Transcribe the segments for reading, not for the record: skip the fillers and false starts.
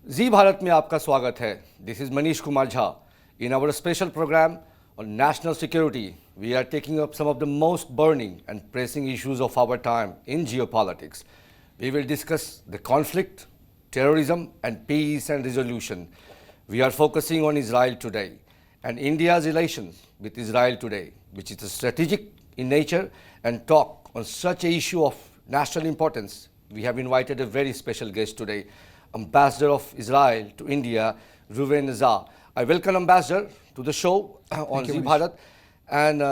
जी भारत में आपका स्वागत है. This is Manish Kumar Jha. In our special program on national security, we are taking up some of the most burning and pressing issues of our time in geopolitics. We will discuss the conflict, terrorism, and peace and resolution. We are focusing on Israel today and India's relations with Israel today, which is strategic in nature, and talk on such an issue of national importance. We have invited a very special guest today, Ambassador of Israel to India, Reuven Azar. I welcome Ambassador to the show on you, Z Manish. Bharat, and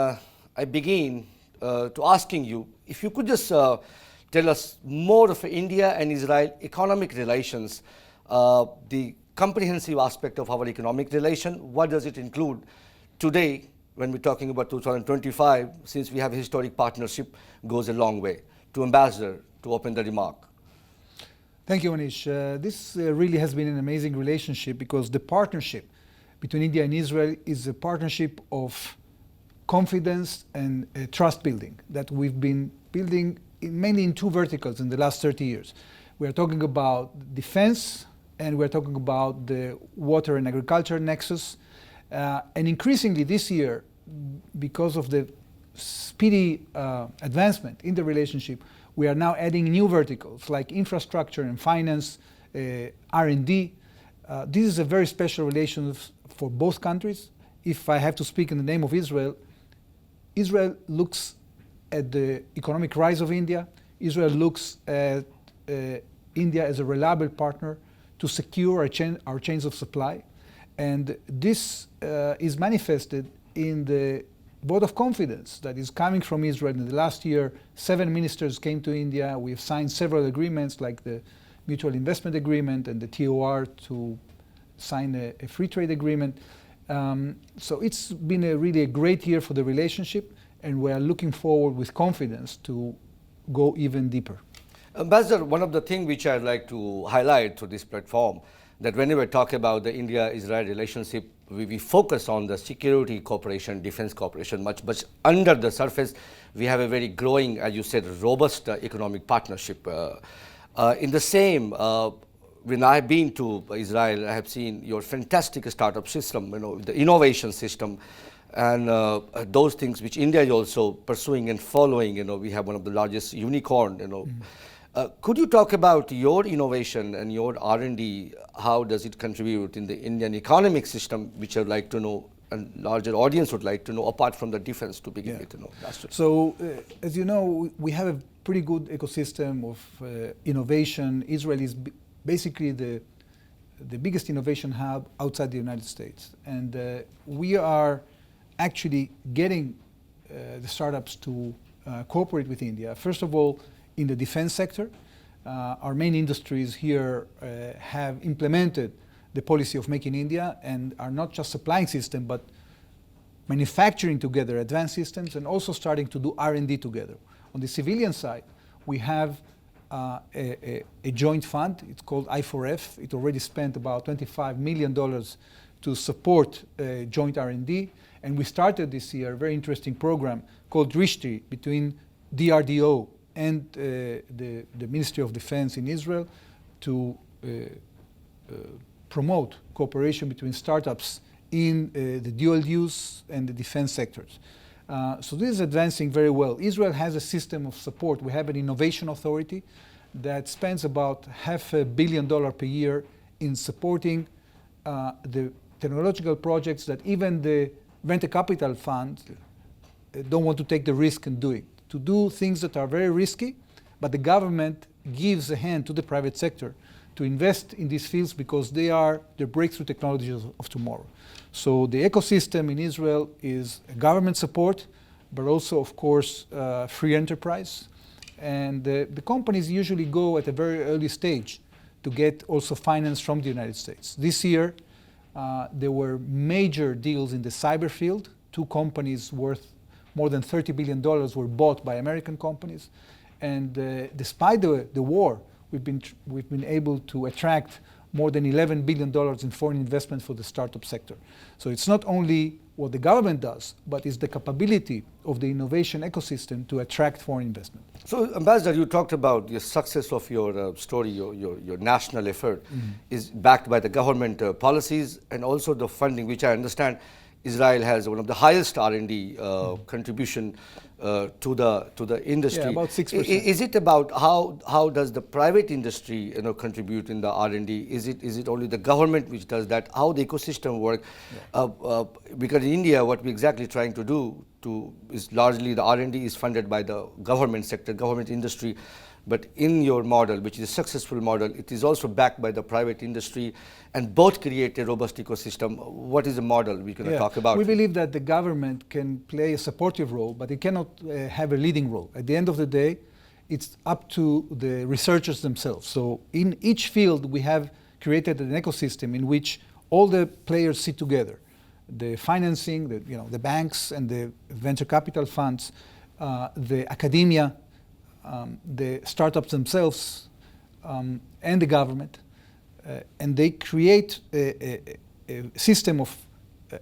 I begin to asking you if you could just tell us more of India and Israel economic relations, the comprehensive aspect of our economic relation. What does it include today when we're talking about 2025? Since we have a historic partnership, goes a long way. To Ambassador to open the remark. Thank you, Manish. This really has been an amazing relationship because the partnership between India and Israel is a partnership of confidence and trust building that we've been building mainly in two verticals in the last 30 years. We are talking about defense and we're talking about the water and agriculture nexus. And increasingly this year, because of the speedy advancement in the relationship, we are now adding new verticals like infrastructure and finance, R&D. This is a very special relation for both countries. If I have to speak in the name of Israel, Israel looks at the economic rise of India. Israel looks at India as a reliable partner to secure our chains of supply. And this is manifested in the vote of confidence that is coming from Israel. In the last year, 7 ministers came to India. We have signed several agreements like the Mutual Investment Agreement and the TOR to sign a free trade agreement. So it's been really a great year for the relationship, and we are looking forward with confidence to go even deeper. Ambassador, one of the things which I'd like to highlight through this platform, that whenever we talk about the India-Israel relationship, we focus on the security cooperation, defense cooperation much, but under the surface, we have a very growing, as you said, robust economic partnership. In the same, when I've been to Israel, I have seen your fantastic startup system, the innovation system, and those things which India is also pursuing and following. We have one of the largest unicorn. Could you talk about your innovation and your R&D? How does it contribute in the Indian economic system, which I'd like to know, and larger audience would like to know, apart from the defense to begin with? So, as you know, we have a pretty good ecosystem of innovation. Israel is basically the biggest innovation hub outside the United States. And we are actually getting the startups to cooperate with India. First of all, in the defense sector, our main industries here have implemented the policy of Make in India and are not just supplying systems, but manufacturing together advanced systems and also starting to do R&D together. On the civilian side, we have a joint fund. It's called I4F. It already spent about $25 million to support joint R&D. And we started this year a very interesting program called Drishti between DRDO and the Ministry of Defense in Israel to promote cooperation between startups in the dual use and the defense sectors. So this is advancing very well. Israel has a system of support. We have an innovation authority that spends about $500 million per year in supporting the technological projects that even the venture capital funds don't want to take the risk in doing. To do things that are very risky, but the government gives a hand to the private sector to invest in these fields because they are the breakthrough technologies of tomorrow. So the ecosystem in Israel is government support, but also, of course, free enterprise. And the companies usually go at a very early stage to get also finance from the United States. This year, there were major deals in the cyber field. 2 companies worth more than $30 billion were bought by American companies. And despite the war, we've been able to attract more than $11 billion in foreign investment for the startup sector. So it's not only what the government does, but it's the capability of the innovation ecosystem to attract foreign investment. So, Ambassador, you talked about the success of your story, your national effort is backed by the government policies and also the funding, which I understand Israel has one of the highest R&D contribution to the industry. Yeah, about 6%. Is it about how does the private industry contribute in the R&D? Is it only the government which does that? How the ecosystem work? Yeah. Because in India, what we're exactly trying to do is largely the R&D is funded by the government sector, government industry. But in your model, which is a successful model, it is also backed by the private industry, and both create a robust ecosystem. What is the model we're going to talk about? We believe that the government can play a supportive role, but it cannot have a leading role. At the end of the day, it's up to the researchers themselves. So in each field, we have created an ecosystem in which all the players sit together. The financing, the banks and the venture capital funds, the academia, the startups themselves, and the government, and they create a system of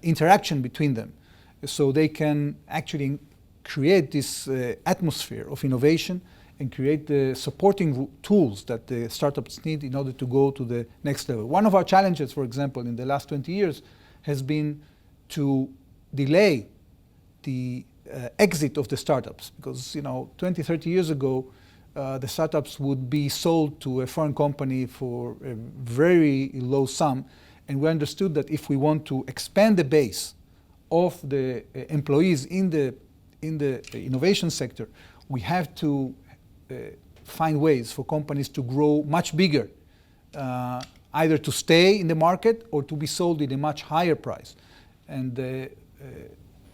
interaction between them, so they can actually create this atmosphere of innovation and create the supporting tools that the startups need in order to go to the next level. One of our challenges, for example, in the last 20 years has been to delay the exit of the startups, because 20, 30 years ago, the startups would be sold to a foreign company for a very low sum, and we understood that if we want to expand the base of the employees in the innovation sector, we have to find ways for companies to grow much bigger, either to stay in the market or to be sold at a much higher price. And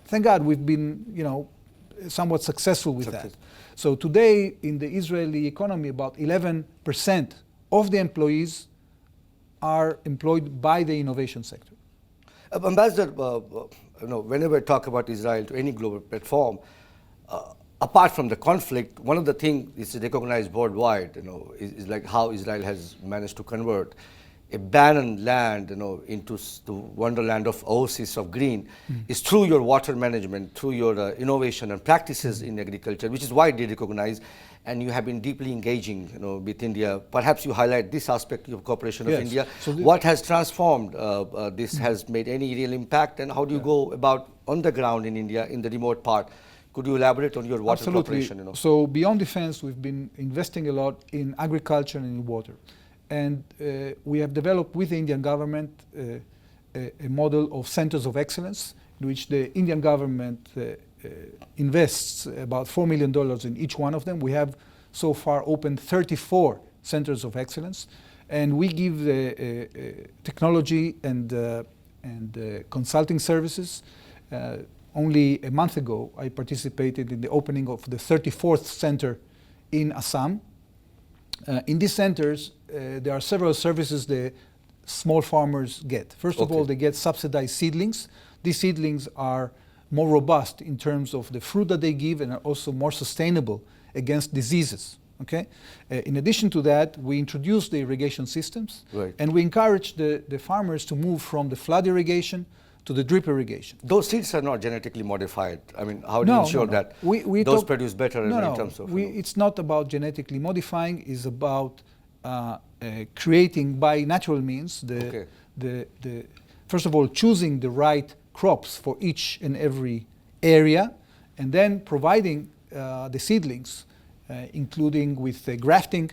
thank God we've been, somewhat successful with that. So today in the Israeli economy, about 11% of the employees are employed by the innovation sector. Ambassador, whenever I talk about Israel to any global platform, apart from the conflict, one of the things is recognized worldwide, is like how Israel has managed to convert abandoned land, into the wonderland of oasis of green, is through your water management, through your innovation and practices in agriculture, which is widely recognized, and you have been deeply engaging, with India. Perhaps you highlight this aspect of cooperation of India. So what has transformed this? Has made any real impact, and how do you go about on the ground in India, in the remote part? Could you elaborate on your water cooperation? So beyond defense, we've been investing a lot in agriculture and in water. And we have developed with the Indian government a model of centers of excellence, in which the Indian government invests about $4 million in each one of them. We have so far opened 34 centers of excellence, and we give technology and consulting services. Only a month ago, I participated in the opening of the 34th center in Assam. In these centers, there are several services the small farmers get. First of all, they get subsidized seedlings. These seedlings are more robust in terms of the fruit that they give, and are also more sustainable against diseases. In addition to that, we introduce the irrigation systems, and we encourage the farmers to move from the flood irrigation to the drip irrigation. Those seeds are not genetically modified. I mean, how do you ensure that those produce better in terms of? It's not about genetically modifying. It's about creating by natural means first of all, choosing the right crops for each and every area, and then providing the seedlings, including with grafting,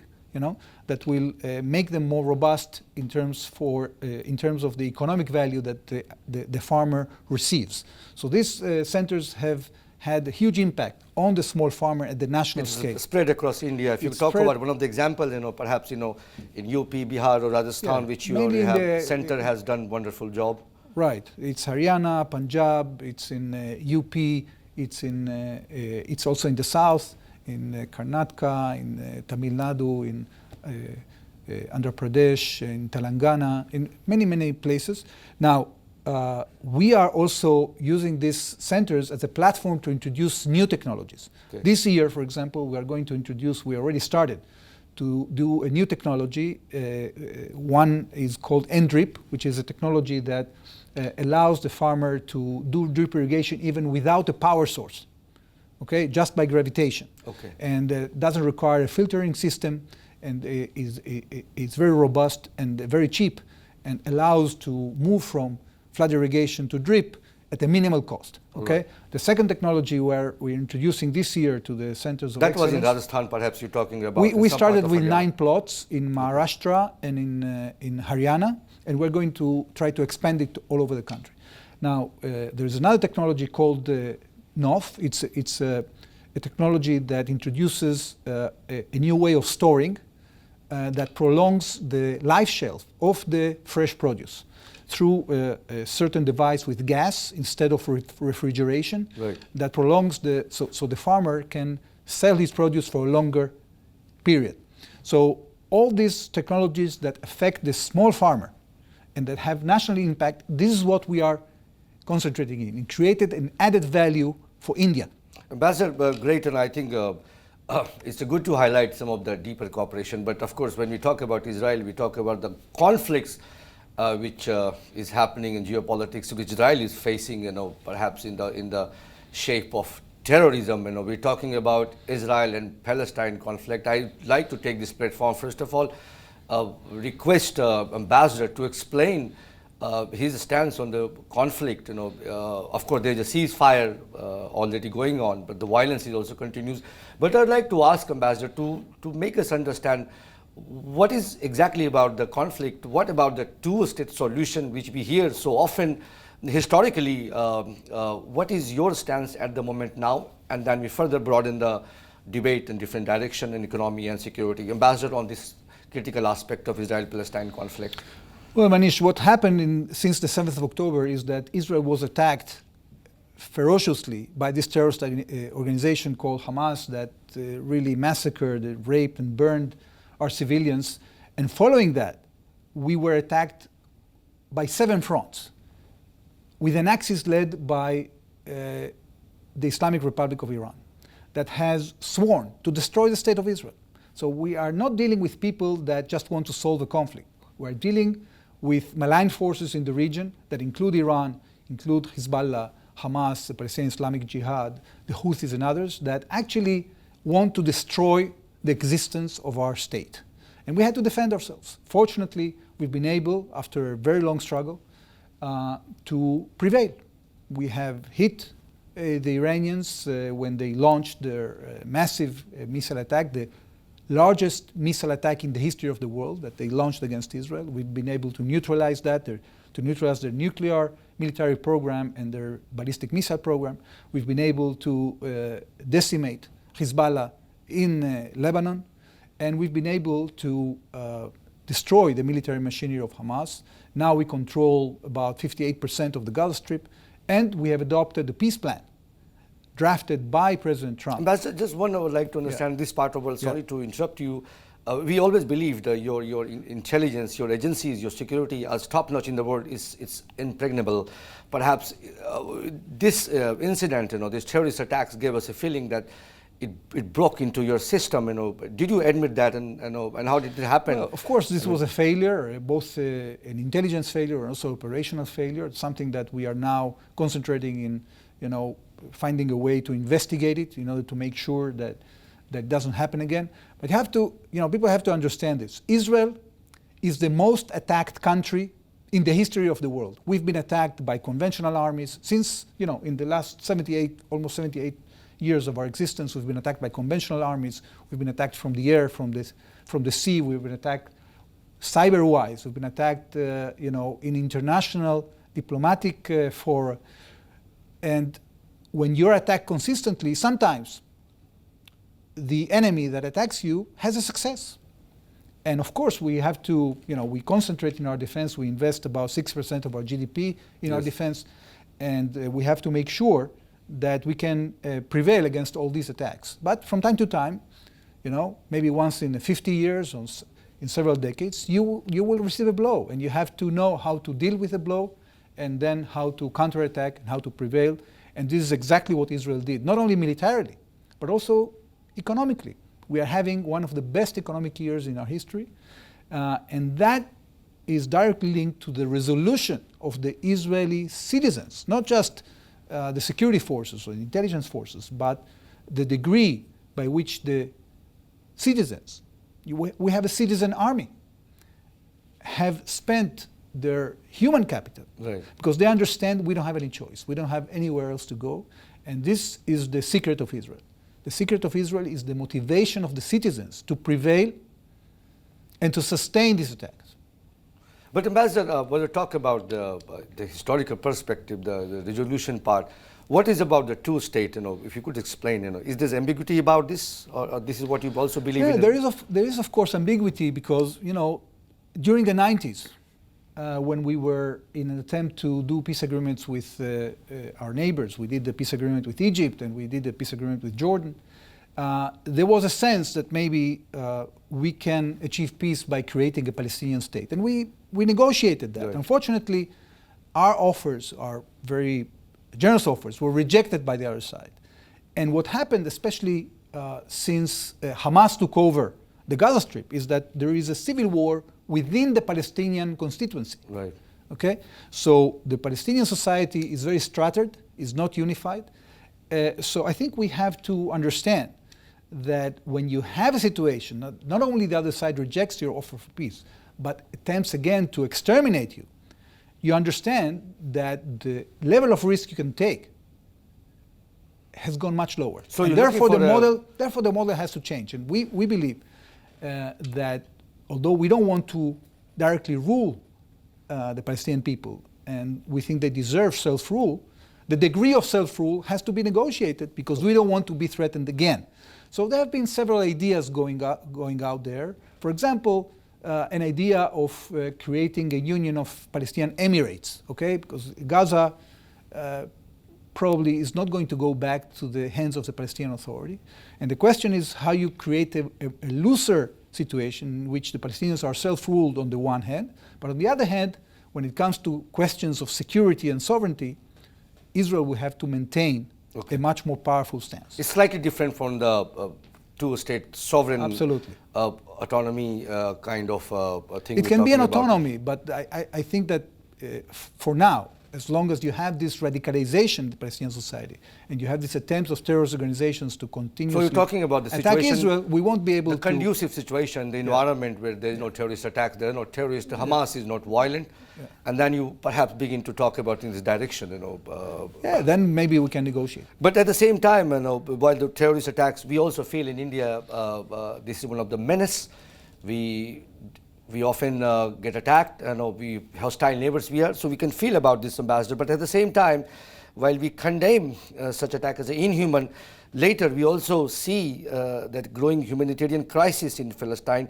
that will make them more robust in terms of the economic value that the farmer receives. So these centers have had a huge impact on the small farmer at the national scale. Spread across India. If you talk about one of the examples, perhaps in UP, Bihar, or Rajasthan, which you already have, center has done wonderful job. Right. It's Haryana, Punjab. It's in UP. It's also in the south, in Karnataka, in Tamil Nadu, in Andhra Pradesh, in Telangana, in many places. Now, we are also using these centers as a platform to introduce new technologies. This year, for example, we are going to introduce, we already started, to do a new technology. One is called N-drip, which is a technology that allows the farmer to do drip irrigation even without a power source, okay, just by gravitation. Okay. And doesn't require a filtering system, and it's very robust and very cheap, and allows to move from flood irrigation to drip at a minimal cost. Okay. Right. The second technology where we're introducing this year to the centers of that excellence. was in Rajasthan, perhaps you're talking about. We some started part of with Haryana. 9 plots in Maharashtra and in Haryana, and we're going to try to expand it all over the country. Now, there's another technology called NOF. It's a technology that introduces a new way of storing that prolongs the life shelf of the fresh produce through a certain device with gas instead of refrigeration. Right. That prolongs so the farmer can sell his produce for a longer period. So all these technologies that affect the small farmer and that have national impact, this is what we are concentrating in. It created an added value for India. Ambassador, great, and I think it's good to highlight some of the deeper cooperation. But of course, when we talk about Israel, we talk about the conflicts which is happening in geopolitics, which Israel is facing, perhaps in the shape of terrorism. We're talking about Israel and Palestine conflict. I'd like to take this platform, first of all, request Ambassador to explain his stance on the conflict. Of course, there's a ceasefire already going on, but the violence is also continues. But I'd like to ask Ambassador to make us understand what is exactly about the conflict, what about the two-state solution which we hear so often historically, what is your stance at the moment now? And then we further broaden the debate in different direction in economy and security. Ambassador, on this critical aspect of Israel-Palestine conflict. Well, Manish, what happened since the 7th of October is that Israel was attacked ferociously by this terrorist organization called Hamas that really massacred, raped, and burned our civilians. And following that, we were attacked by 7 fronts, with an axis led by the Islamic Republic of Iran that has sworn to destroy the state of Israel. So we are not dealing with people that just want to solve a conflict. We're dealing with malign forces in the region that include Iran, include Hezbollah, Hamas, the Palestinian Islamic Jihad, the Houthis and others that actually want to destroy the existence of our state. And we had to defend ourselves. Fortunately, we've been able, after a very long struggle, to prevail. We have hit the Iranians when they launched their massive missile attack, the largest missile attack in the history of the world that they launched against Israel. We've been able to neutralize that, to neutralize their nuclear military program and their ballistic missile program. We've been able to decimate Hezbollah in Lebanon, and we've been able to destroy the military machinery of Hamas. Now we control about 58% of the Gaza Strip, and we have adopted the peace plan drafted by President Trump. Ambassador, just one I would like to understand this part of it. Sorry to interrupt you. We always believed your intelligence, your agencies, your security as top-notch in the world it's impregnable. Perhaps this incident, this terrorist attacks gave us a feeling that it broke into your system. Did you admit that, and how did it happen? Well, of course, this was a failure, both an intelligence failure and also operational failure. It's something that we are now concentrating in, finding a way to investigate it in order to make sure that that doesn't happen again. But you have to, people have to understand this. Israel is the most attacked country in the history of the world. We've been attacked by conventional armies since, in the last almost 78 years of our existence. We've been attacked by conventional armies. We've been attacked from the air, from the sea. We've been attacked cyber-wise. We've been attacked, in international diplomatic fora. And when you're attacked consistently, sometimes the enemy that attacks you has a success. And of course, we have to, we concentrate in our defense. We invest about 6% of our GDP in our defense. And we have to make sure that we can prevail against all these attacks. But from time to time, maybe once in 50 years or in several decades, you will receive a blow. And you have to know how to deal with a blow and then how to counterattack and how to prevail. And this is exactly what Israel did, not only militarily, but also economically. We are having one of the best economic years in our history, and that is directly linked to the resolution of the Israeli citizens, not just the security forces or the intelligence forces, but the degree by which the citizens, we have a citizen army, have spent their human capital, right, because they understand we don't have any choice. We don't have anywhere else to go. And this is the secret of Israel. The secret of Israel is the motivation of the citizens to prevail and to sustain these attacks. But Ambassador, when you talk about the historical perspective, the resolution part, what is about the two-state? If you could explain, is there ambiguity about this, or this is what you also believe in? There is of course ambiguity because during the 90s, when we were in an attempt to do peace agreements with our neighbors, we did the peace agreement with Egypt and we did the peace agreement with Jordan. There was a sense that maybe we can achieve peace by creating a Palestinian state, and we negotiated that. Right. Unfortunately, our offers, our very generous offers, were rejected by the other side. And what happened, especially since Hamas took over the Gaza Strip, is that there is a civil war within the Palestinian constituency. Right. Okay? So the Palestinian society is very stratified, is not unified. So I think we have to understand that when you have a situation, not only the other side rejects your offer for peace, but attempts again to exterminate you, you understand that the level of risk you can take has gone much lower. So therefore the model has to change. And we believe that although we don't want to directly rule the Palestinian people, and we think they deserve self-rule, the degree of self-rule has to be negotiated because we don't want to be threatened again. So there have been several ideas going out there. For example, an idea of creating a union of Palestinian Emirates, okay? Because Gaza probably is not going to go back to the hands of the Palestinian Authority. And the question is how you create a looser situation in which the Palestinians are self-ruled on the one hand, but on the other hand, when it comes to questions of security and sovereignty, Israel will have to maintain a much more powerful stance. It's slightly different from the two-state sovereign Absolutely. Autonomy kind of thing. It can be an autonomy, but I think that for now, as long as you have this radicalization in the Palestinian society, and you have these attempts of terrorist organizations to continuously so you're talking about the attack situation, Israel, we won't be able the conducive situation, the environment where there is no terrorist attacks, there are no terrorists, Hamas is not violent, and then you perhaps begin to talk about in this direction, then maybe we can negotiate. But at the same time, while the terrorist attacks, we also feel in India this is one of the menace. We often get attacked, we hostile neighbors we are, so we can feel about this, Ambassador. But at the same time, while we condemn such attack as inhuman, later we also see that growing humanitarian crisis in Palestine.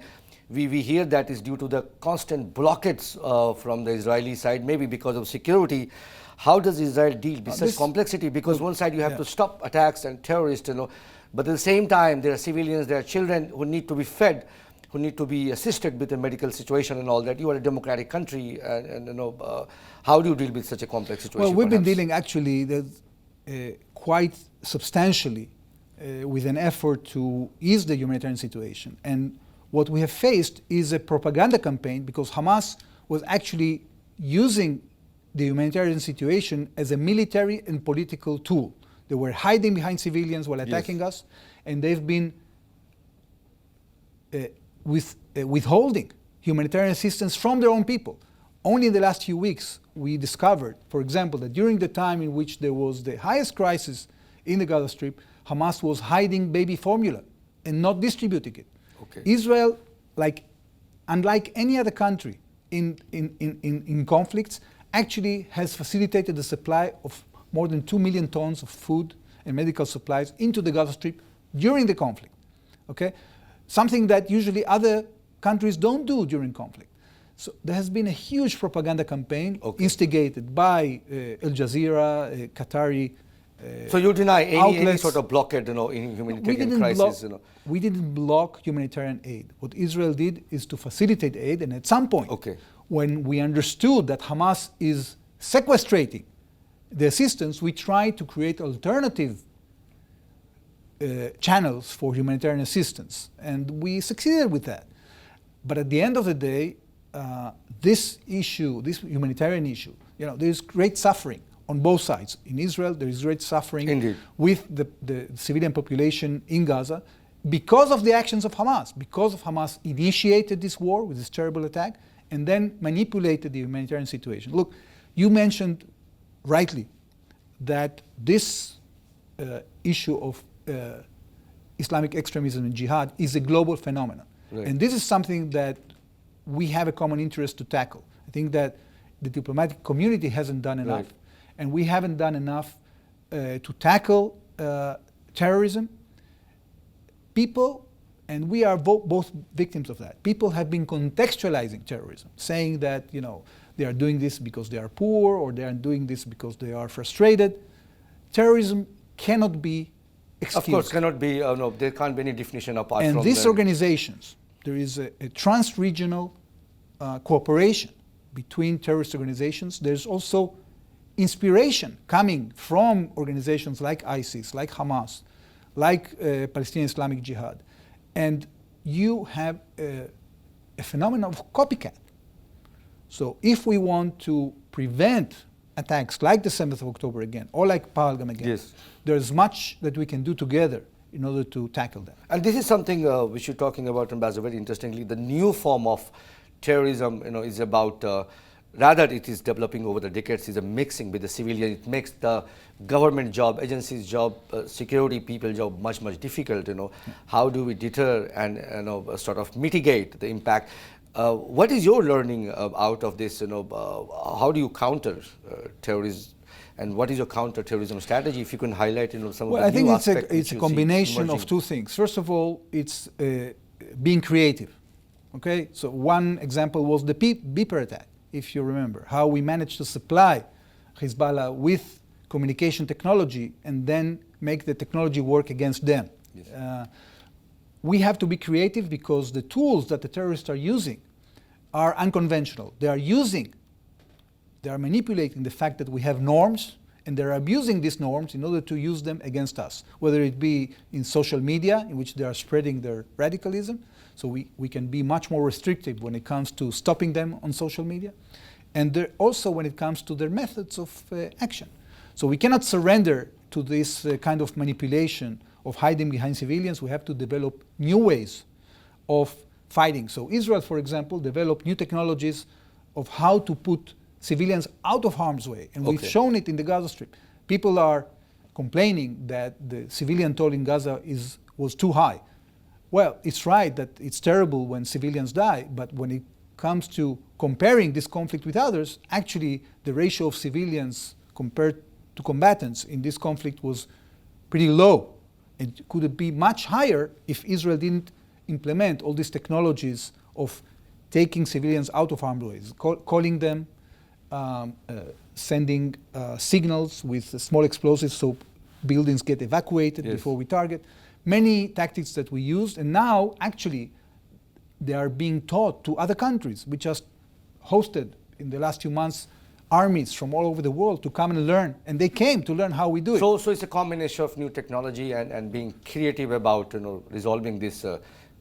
We hear that is due to the constant blockades from the Israeli side, maybe because of security. How does Israel deal with such complexity? Because one side you have to stop attacks and terrorists, but at the same time there are civilians, there are children who need to be fed, who need to be assisted with the medical situation and all that. You are a democratic country, and how do you deal with such a complex situation? Well, we've been dealing actually quite substantially with an effort to ease the humanitarian situation. And what we have faced is a propaganda campaign because Hamas was actually using the humanitarian situation as a military and political tool. They were hiding behind civilians while attacking us, and they've been withholding humanitarian assistance from their own people. Only in the last few weeks, we discovered, for example, that during the time in which there was the highest crisis in the Gaza Strip, Hamas was hiding baby formula and not distributing it. Okay. Israel, unlike any other country in conflicts, actually has facilitated the supply of more than 2 million tons of food and medical supplies into the Gaza Strip during the conflict. Okay? Something that usually other countries don't do during conflict. So there has been a huge propaganda campaign instigated by Al Jazeera, Qatari so you deny any sort of blockade, in humanitarian crisis? We didn't block humanitarian aid. What Israel did is to facilitate aid, and at some point, when we understood that Hamas is sequestrating the assistance, we tried to create alternative channels for humanitarian assistance, and we succeeded with that. But at the end of the day, this issue, this humanitarian issue, there is great suffering on both sides. In Israel, there is great suffering Indeed. with the civilian population in Gaza because of the actions of Hamas, because of Hamas initiated this war with this terrible attack and then manipulated the humanitarian situation. Look, you mentioned rightly that this issue of Islamic extremism and jihad is a global phenomenon. Right. And this is something that we have a common interest to tackle. I think that the diplomatic community hasn't done enough, right. And we haven't done enough to tackle terrorism. People, and we are both victims of that, people have been contextualizing terrorism, saying that they are doing this because they are poor or they are doing this because they are frustrated. Terrorism cannot be excused. Of course, cannot be, no, there can't be any definition apart from and these organizations, there is a trans-regional cooperation between terrorist organizations. There's also inspiration coming from organizations like ISIS, like Hamas, like Palestinian Islamic Jihad. And you have a phenomenon of copycat. So if we want to prevent attacks like the 7th of October again, or like Pahalgam again, yes. There's much that we can do together in order to tackle them. And this is something which you're talking about, Ambassador, very interestingly. The new form of terrorism, is about, rather it is developing over the decades, is a mixing with the civilian. It makes the government job, agencies job, security people job much difficult. How do we deter and sort of mitigate the impact? What is your learning out of this? How do you counter terrorism? And what is your counter-terrorism strategy? If you can highlight, some of the new aspects. Well, I think it's a combination of two things. First of all, it's being creative. Okay, so one example was the beeper attack, if you remember, how we managed to supply Hezbollah with communication technology and then make the technology work against them. Yes. We have to be creative because the tools that the terrorists are using are unconventional. They are manipulating the fact that we have norms, and they're abusing these norms in order to use them against us, whether it be in social media, in which they are spreading their radicalism, so we can be much more restrictive when it comes to stopping them on social media, and also when it comes to their methods of action. So we cannot surrender to this kind of manipulation of hiding behind civilians. We have to develop new ways of fighting. So Israel, for example, developed new technologies of how to put civilians out of harm's way, and we've shown it in the Gaza Strip. People are complaining that the civilian toll in Gaza was too high. Well, it's right that it's terrible when civilians die, but when it comes to comparing this conflict with others, actually the ratio of civilians compared to combatants in this conflict was pretty low. It could be much higher if Israel didn't implement all these technologies of taking civilians out of harm's way, calling them, sending signals with small explosives so buildings get evacuated before we target. Many tactics that we used, and now actually they are being taught to other countries. We just hosted in the last few months armies from all over the world to come and learn, and they came to learn how we do it. So it's a combination of new technology and being creative about resolving this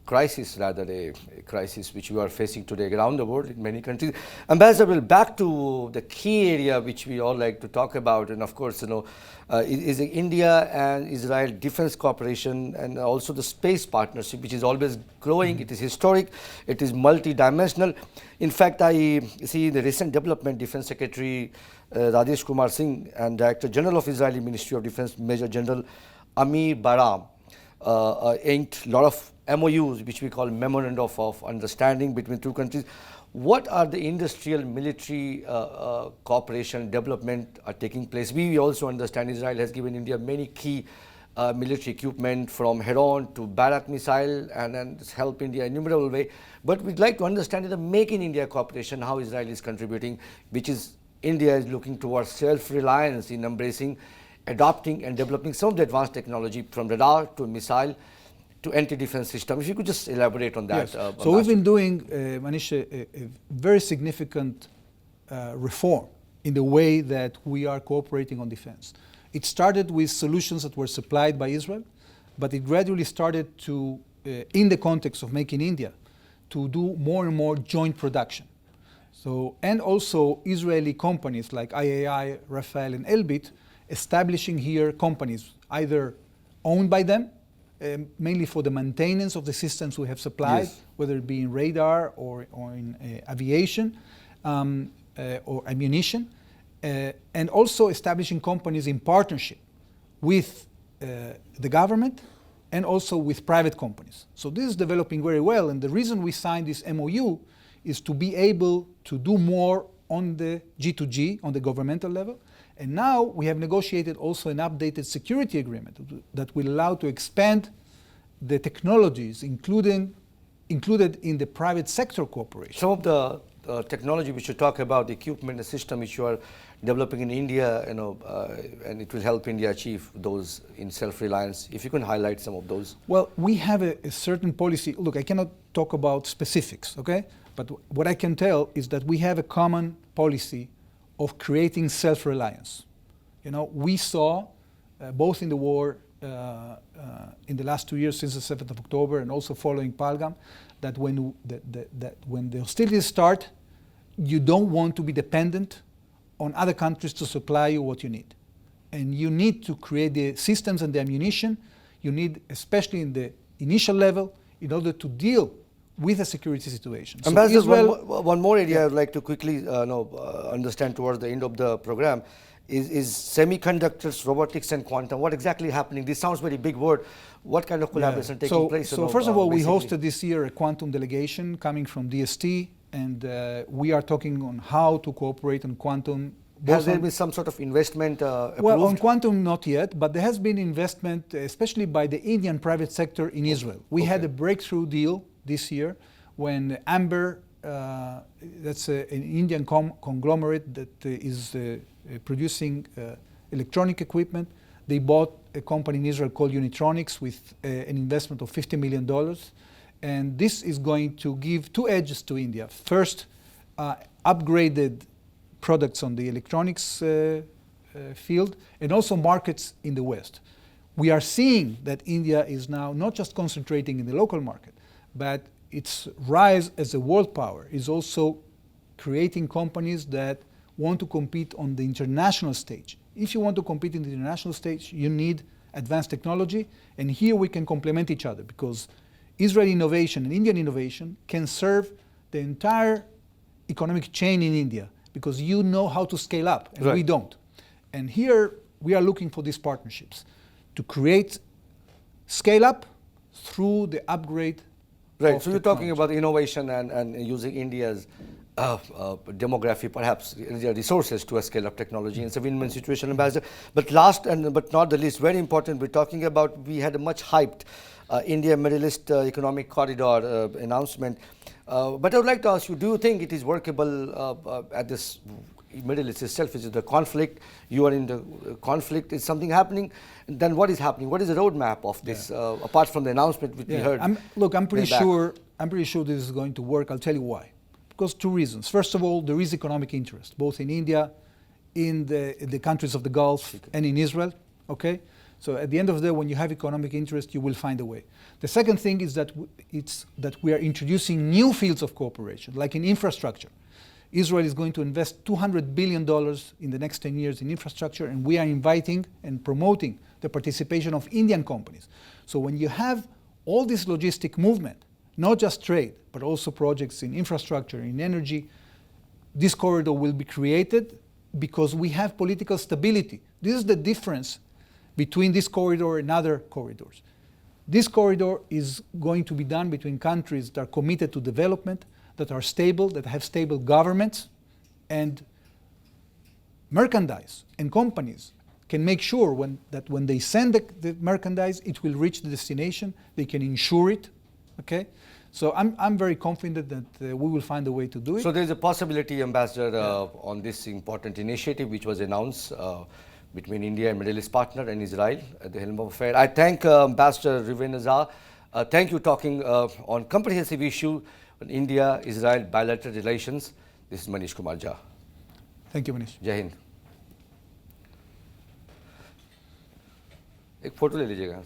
crisis, rather a crisis which we are facing today around the world in many countries. Ambassador, back to the key area which we all like to talk about, and of course, is India and Israel defense cooperation and also the space partnership, which is always growing. Mm-hmm. It is historic, it is multidimensional. In fact, I see the recent development, Defense Secretary Rajesh Kumar Singh and Director General of Israeli Ministry of Defense, Major General Amir Baram, inked a lot of MOUs, which we call Memorandum of Understanding between two countries. What are the industrial military cooperation development are taking place? We also understand Israel has given India many key military equipment from Heron to Bharat missile and help India in innumerable way. But we'd like to understand the Make in India cooperation, how Israel is contributing, which is India is looking towards self-reliance in embracing, adopting and developing some of the advanced technology from radar to missile to anti-defense system. If you could just elaborate on that. Yes. So we've been doing, Manish, a very significant reform in the way that we are cooperating on defense. It started with solutions that were supplied by Israel. but it gradually started to, in the context of Make in India, to do more and more joint production. So, and also Israeli companies like IAI, Rafael, and Elbit establishing here companies either owned by them, mainly for the maintenance of the systems we have supplied, Yes. whether it be in radar or in aviation or ammunition, and also establishing companies in partnership with the government and also with private companies. So this is developing very well, and the reason we signed this MOU is to be able to do more on the G2G, on the governmental level. And now we have negotiated also an updated security agreement that will allow to expand the technologies included in the private sector cooperation. Some of the technology which you talk about, the equipment, the system which you are developing in India, and it will help India achieve those in self-reliance. If you can highlight some of those. Well, we have a certain policy. Look, I cannot talk about specifics, okay? But what I can tell is that we have a common policy of creating self-reliance. We saw, both in the war in the last 2 years since the 7th of October and also following Palgam, that when the hostilities start, you don't want to be dependent on other countries to supply you what you need. And you need to create the systems and the ammunition you need, especially in the initial level, in order to deal with a security situation. So Ambassador, Israel, one more area I'd like to quickly understand towards the end of the program is semiconductors, robotics, and quantum. What exactly is happening? This sounds very big word. What kind of collaboration taking place? So first of all, we hosted this year a quantum delegation coming from DST, and we are talking on how to cooperate on quantum. Has there been some sort of investment approved? Well, on quantum, not yet, but there has been investment, especially by the Indian private sector in Israel. We had a breakthrough deal this year when Amber, that's an Indian conglomerate that is producing electronic equipment. They bought a company in Israel called Unitronics with an investment of $50 million. And this is going to give two edges to India. First, upgraded products on the electronics field, and also markets in the West. We are seeing that India is now not just concentrating in the local market, but its rise as a world power is also creating companies that want to compete on the international stage. If you want to compete in the international stage, you need advanced technology, and here we can complement each other because Israeli innovation and Indian innovation can serve the entire economic chain in India because you know how to scale up, and we don't. And here we are looking for these partnerships to create scale up through the upgrade. Right, so you're talking about innovation and using India's demography, perhaps the resources to scale up technology. It's a win-win situation, Ambassador. But last but not the least, very important, we're talking about, we had a much hyped India-Middle East economic corridor announcement. But I would like to ask you, do you think it is workable at this Middle East itself? Is it the conflict? You are in the conflict. Is something happening? Then what is happening? What is the roadmap of this, apart from the announcement which we heard? I'm pretty sure this is going to work. I'll tell you why. Because two reasons. First of all, there is economic interest, both in India, in the countries of the Gulf, and in Israel. Okay? So at the end of the day, when you have economic interest, you will find a way. The second thing is that we are introducing new fields of cooperation, like in infrastructure. Israel is going to invest $200 billion in the next 10 years in infrastructure, and we are inviting and promoting the participation of Indian companies. So when you have all this logistic movement, not just trade, but also projects in infrastructure, in energy, this corridor will be created because we have political stability. This is the difference between this corridor and other corridors. This corridor is going to be done between countries that are committed to development, that are stable, that have stable governments, and merchandise and companies can make sure that when they send the merchandise, it will reach the destination, they can insure it, okay? So I'm very confident that we will find a way to do it. So there's a possibility, Ambassador, on this important initiative which was announced between India and Middle East partner and Israel at the helm of affair. I thank Ambassador Reuven Azar. Thank you talking on comprehensive issue on India-Israel bilateral relations. This is Manish Kumar Jha. Thank you, Manish. जय हिंद. एक photo ले लीजिएगा.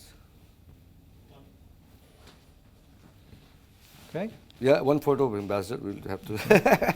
Okay? Yeah, one photo of Ambassador, we'll have to.